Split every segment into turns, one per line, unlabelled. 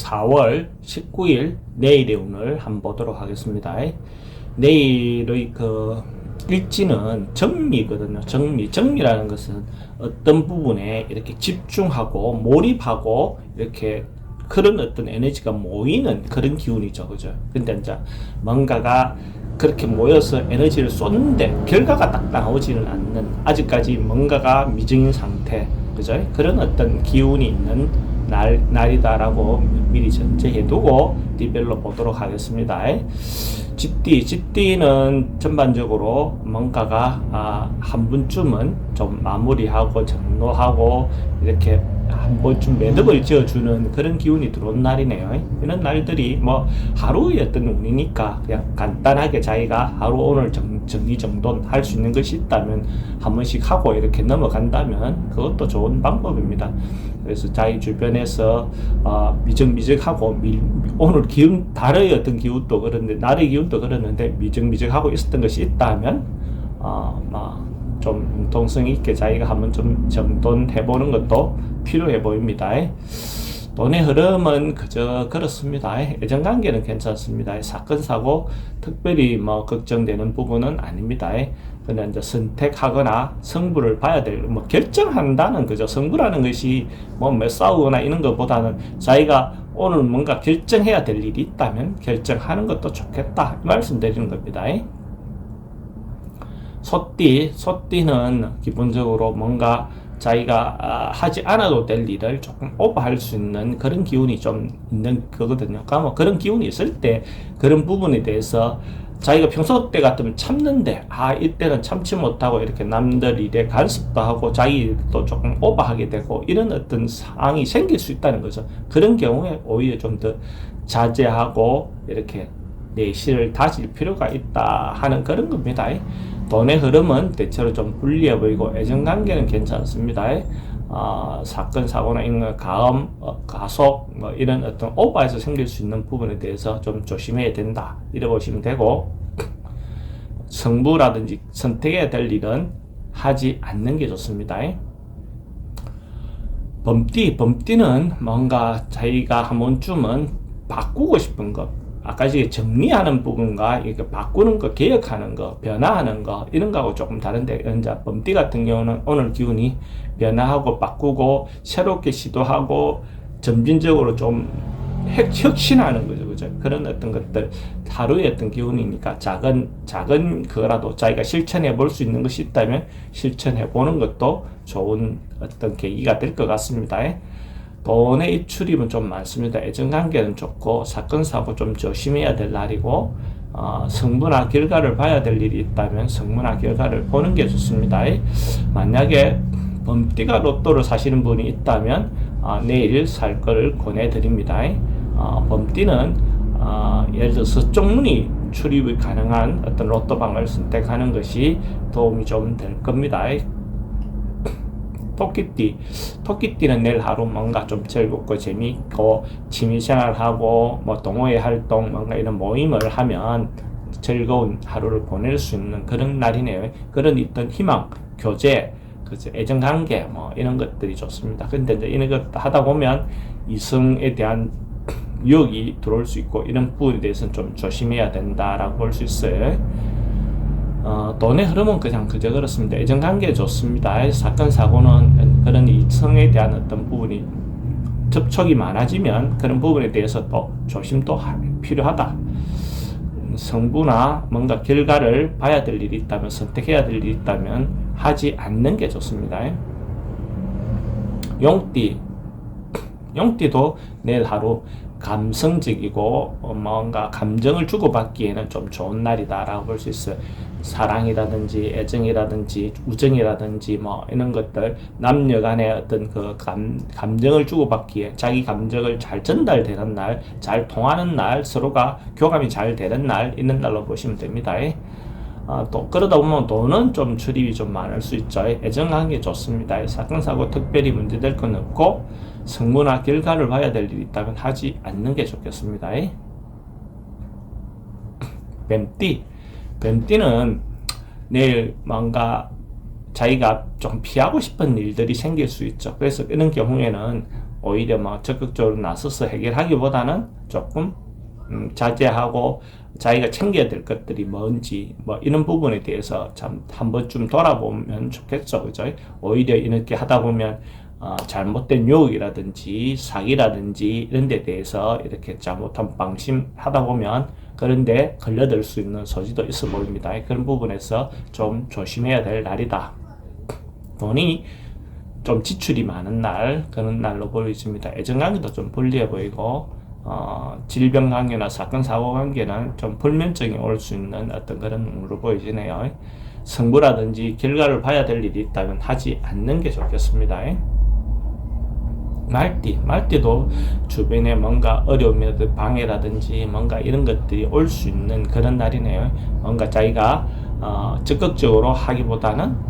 4월 19일 내일의 운을 한번 보도록 하겠습니다. 내일의 그 일지는 정미거든요. 정미라는 것은 어떤 부분에 이렇게 집중하고 몰입하고 이렇게 그런 어떤 에너지가 모이는 그런 기운이죠. 그죠? 근데 이제 뭔가가 그렇게 모여서 에너지를 쏟는데 결과가 딱 나오지는 않는, 아직까지 뭔가가 미정인 상태, 그죠? 그런 어떤 기운이 있는 날이다라고 미리 전제해두고 디벨로 보도록 하겠습니다. GT는 전반적으로 뭔가가 한 번쯤은 좀 마무리하고 정로하고 이렇게 한 번쯤 매듭을 지어주는 그런 기운이 들어온 날이네요. 이런 날들이 뭐 하루의 어떤 운이니까 그냥 간단하게 자기가 하루 오늘 정리정돈 할 수 있는 것이 있다면 한 번씩 하고 이렇게 넘어간다면 그것도 좋은 방법입니다. 그래서 자기 주변에서 미적미적하고 오늘 기운, 달의 어떤 기운도 그런데 날의 기운도 그러는데 미적미적하고 있었던 것이 있다면 좀 융통성 있게 자기가 한번 좀 정돈해보는 것도 필요해 보입니다. 돈의 흐름은 그저 그렇습니다. 애정관계는 괜찮습니다. 사건 사고 특별히 뭐 걱정되는 부분은 아닙니다. 근데 이제 선택하거나 승부를 봐야 될, 뭐 결정한다는 거죠. 승부라는 것이 뭐 싸우거나 이런 것보다는 자기가 오늘 뭔가 결정해야 될 일이 있다면 결정하는 것도 좋겠다 말씀드리는 겁니다. 소띠는 기본적으로 뭔가 자기가 하지 않아도 될 일을 조금 오버할 수 있는 그런 기운이 좀 있는 거거든요. 그러니까 뭐 그런 기운이 있을 때 그런 부분에 대해서 자기가 평소 때 같으면 참는데 이때는 참지 못하고 이렇게 남들 일에 간섭도 하고 자기도 조금 오버하게 되고 이런 어떤 상황이 생길 수 있다는 거죠. 그런 경우에 오히려 좀 더 자제하고 이렇게 내실을 다질 필요가 있다 하는 그런 겁니다. 돈의 흐름은 대체로 좀 불리해 보이고 애정관계는 괜찮습니다. 사건, 사고나 이런 가속, 뭐 이런 어떤 오버에서 생길 수 있는 부분에 대해서 좀 조심해야 된다. 이래 보시면 되고, 승부라든지 선택해야 될 일은 하지 않는 게 좋습니다. 범띠는 뭔가 자기가 한 번쯤은 바꾸고 싶은 것, 아까 정리하는 부분과 이렇게 바꾸는 거, 개혁하는 거, 변화하는 거 이런 거하고 조금 다른데, 이제 범띠 같은 경우는 오늘 기운이 변화하고 바꾸고 새롭게 시도하고 점진적으로 좀 혁신하는 거죠, 그죠? 그런 어떤 것들 하루의 어떤 기운이니까 작은 그거라도 자기가 실천해 볼 수 있는 것이 있다면 실천해 보는 것도 좋은 어떤 계기가 될 것 같습니다. 돈의 입출입은 좀 많습니다. 애정관계는 좋고 사건 사고 좀 조심해야 될 날이고, 성부나 결과를 봐야 될 일이 있다면 성부나 결과를 보는 게 좋습니다. 만약에 범띠가 로또를 사시는 분이 있다면 내일 살 거를 권해드립니다. 범띠는 예를 들어서 쪽문이 출입이 가능한 어떤 로또방을 선택하는 것이 도움이 좀 될 겁니다. 토끼띠는 내일 하루 뭔가 좀 즐겁고 재미있고 취미생활하고 뭐 동호회 활동 뭔가 이런 모임을 하면 즐거운 하루를 보낼 수 있는 그런 날이네요. 그런 어떤 희망, 교제, 그죠? 애정관계 뭐 이런 것들이 좋습니다. 근데 이제 이런 것 하다 보면 이성에 대한 유혹이 들어올 수 있고 이런 부분에 대해서는 좀 조심해야 된다라고 볼 수 있어요. 돈의 흐름은 그냥 그저 그렇습니다. 애정관계 좋습니다. 사건 사고는 그런 이성에 대한 어떤 부분이 접촉이 많아지면 그런 부분에 대해서 또 조심도 필요하다. 성부나 뭔가 결과를 봐야 될 일이 있다면, 선택해야 될 일이 있다면 하지 않는 게 좋습니다. 용띠도 내일 하루 감성적이고 뭔가 감정을 주고받기에는 좀 좋은 날이다라고 볼 수 있어요. 사랑이라든지 애정이라든지 우정이라든지 뭐 이런 것들, 남녀 간의 어떤 그 감정을 주고받기에 자기 감정을 잘 전달되는 날, 잘 통하는 날, 서로가 교감이 잘 되는 날, 있는 날로 보시면 됩니다. 또 그러다 보면 돈은 좀 출입이 좀 많을 수 있죠. 애정관계 좋습니다. 사건 사고 특별히 문제될 건 없고 성부나 결과를 봐야 될 일이 있다면 하지 않는 게 좋겠습니다. 뱀띠는 내일 뭔가 자기가 좀 피하고 싶은 일들이 생길 수 있죠. 그래서 이런 경우에는 오히려 뭐 적극적으로 나서서 해결하기보다는 조금 자제하고 자기가 챙겨야 될 것들이 뭔지 뭐 이런 부분에 대해서 참 한 번쯤 돌아보면 좋겠죠, 그죠? 오히려 이렇게 하다 보면 잘못된 유혹이라든지 사기라든지 이런 데 대해서 이렇게 잘못한 방심하다 보면 그런데 걸려들 수 있는 소지도 있어 보입니다. 그런 부분에서 좀 조심해야 될 날이다. 돈이 좀 지출이 많은 날, 그런 날로 보여집니다. 애정관계도 좀 불리해 보이고 질병 관계나 사건 사고 관계는 좀 불면증이 올 수 있는 어떤 그런 운으로 보여지네요. 승부라든지 결과를 봐야 될 일이 있다면 하지 않는 게 좋겠습니다. 말띠도 주변에 뭔가 어려움이라든지 방해라든지 뭔가 이런 것들이 올 수 있는 그런 날이네요. 뭔가 자기가 적극적으로 하기보다는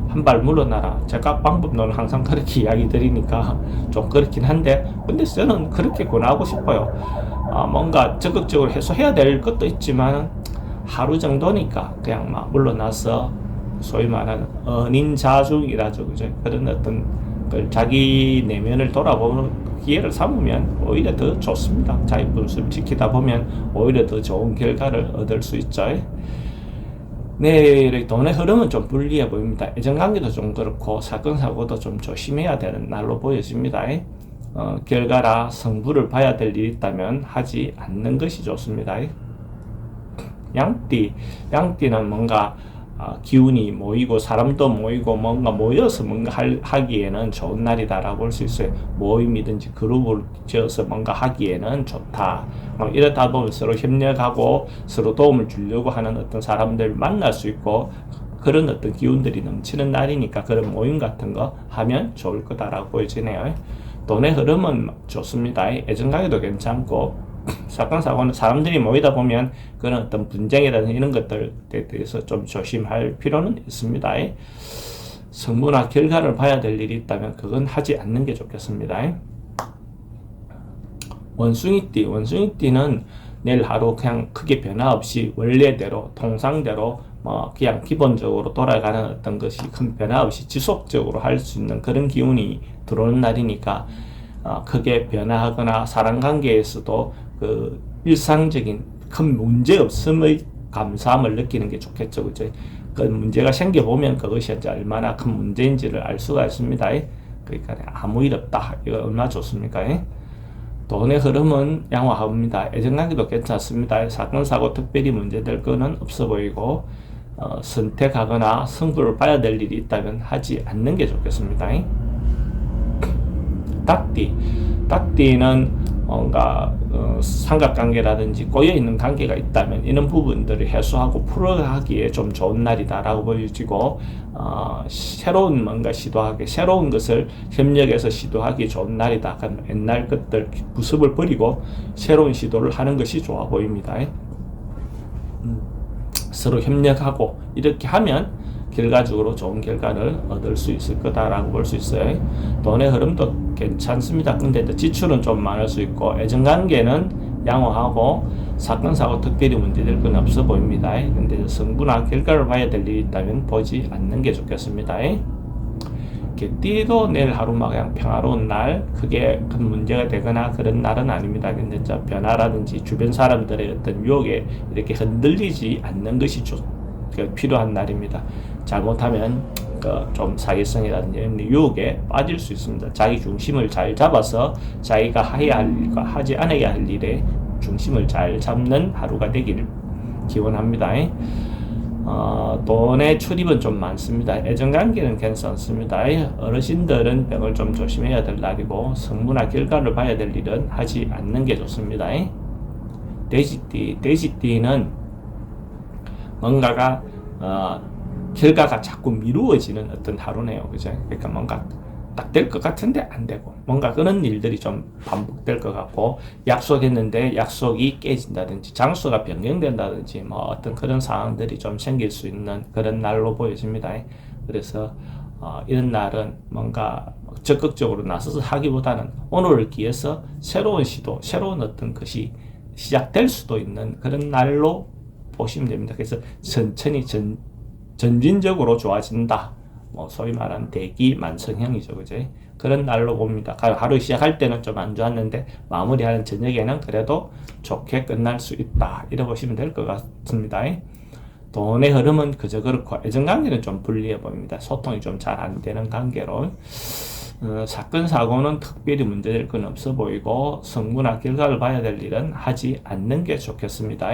한 발 물러나라. 제가 방법론은 항상 그렇게 이야기 드리니까 좀 그렇긴 한데, 근데 저는 그렇게 권하고 싶어요. 뭔가 적극적으로 해소해야 될 것도 있지만 하루 정도니까 그냥 막 물러나서 소위 말하는 은인자중이라죠, 그죠? 그런 어떤 걸 자기 내면을 돌아보는 기회를 삼으면 오히려 더 좋습니다. 자기 분수를 지키다 보면 오히려 더 좋은 결과를 얻을 수 있죠. 네, 돈의 흐름은 좀 불리해 보입니다. 애정관계도 좀 그렇고 사건 사고도 좀 조심해야 되는 날로 보여집니다. 결과라 성부를 봐야 될 일이 있다면 하지 않는 것이 좋습니다. 양띠는 뭔가 기운이 모이고 사람도 모이고 뭔가 모여서 뭔가 하기에는 좋은 날이다라고 볼 수 있어요. 모임이든지 그룹을 지어서 뭔가 하기에는 좋다. 이러다 보면 서로 협력하고 서로 도움을 주려고 하는 어떤 사람들 만날 수 있고 그런 어떤 기운들이 넘치는 날이니까 그런 모임 같은 거 하면 좋을 거다라고 보여지네요. 돈의 흐름은 좋습니다. 애정관계도 괜찮고 사건 사고는 사람들이 모이다 보면 그런 어떤 분쟁이라든지 이런 것들에 대해서 좀 조심할 필요는 있습니다. 성부나 결과를 봐야 될 일이 있다면 그건 하지 않는 게 좋겠습니다. 원숭이띠는 내일 하루 그냥 크게 변화 없이 원래대로 통상대로 그냥 기본적으로 돌아가는 어떤 것이 큰 변화 없이 지속적으로 할 수 있는 그런 기운이 들어오는 날이니까 크게 변화하거나 사람관계에서도 그 일상적인 큰 문제 없음의 감사함을 느끼는 게 좋겠죠, 그죠? 그 문제가 생겨보면 그것이 얼마나 큰 문제인지를 알 수가 있습니다. 그러니까 아무 일 없다. 이거 얼마나 좋습니까? 돈의 흐름은 양호합니다. 애정관계도 괜찮습니다. 사건 사고 특별히 문제될 거는 없어 보이고 선택하거나 승부를 봐야 될 일이 있다면 하지 않는 게 좋겠습니다. 닭띠는 뭔가 삼각관계라든지 꼬여있는 관계가 있다면 이런 부분들을 해소하고 풀어가기에 좀 좋은 날이다라고 보여지고 새로운 뭔가 시도하기, 새로운 것을 협력해서 시도하기 좋은 날이다. 옛날 것들 부습을 버리고 새로운 시도를 하는 것이 좋아 보입니다. 서로 협력하고 이렇게 하면 결과적으로 좋은 결과를 얻을 수 있을 거다라고 볼 수 있어요. 돈의 흐름도 괜찮습니다. 근데 지출은 좀 많을 수 있고 애정관계는 양호하고 사건 사고 특별히 문제될 건 없어 보입니다. 근데 성부나 결과를 봐야 될 일이 있다면 보지 않는 게 좋겠습니다. 개띠도 내일 하루만 그냥 평화로운 날, 크게 큰 문제가 되거나 그런 날은 아닙니다. 근데 변화라든지 주변 사람들의 어떤 유혹에 이렇게 흔들리지 않는 것이 필요한 날입니다. 잘못하면 좀 사기성이라든지 유혹에 빠질 수 있습니다. 자기 중심을 잘 잡아서 자기가 해야 할 일과 하지 않아야 할 일에 중심을 잘 잡는 하루가 되길 기원합니다. 돈의 출입은 좀 많습니다. 애정관계는 괜찮습니다. 어르신들은 병을 좀 조심해야 될 날이고 성부나 결과를 봐야 될 일은 하지 않는 게 좋습니다. 돼지띠는 뭔가가 결과가 자꾸 미루어지는 어떤 하루네요. 그죠? 그러니까 뭔가 딱 될 것 같은데 안 되고 뭔가 그런 일들이 좀 반복될 것 같고 약속했는데 약속이 깨진다든지 장소가 변경된다든지 뭐 어떤 그런 상황들이 좀 생길 수 있는 그런 날로 보여집니다. 그래서 이런 날은 뭔가 적극적으로 나서서 하기보다는 오늘을 기해서 새로운 시도, 새로운 어떤 것이 시작될 수도 있는 그런 날로 보시면 됩니다. 그래서 천천히 전진적으로 좋아진다. 소위 말하는 대기만성형이죠, 그죠? 그런 날로 봅니다. 하루 시작할 때는 좀 안 좋았는데 마무리하는 저녁에는 그래도 좋게 끝날 수 있다. 이렇게 보시면 될 것 같습니다. 돈의 흐름은 그저 그렇고 애정관계는 좀 불리해 보입니다. 소통이 좀 잘 안 되는 관계로 사건 사고는 특별히 문제될 건 없어 보이고 성구나 결과를 봐야 될 일은 하지 않는 게 좋겠습니다.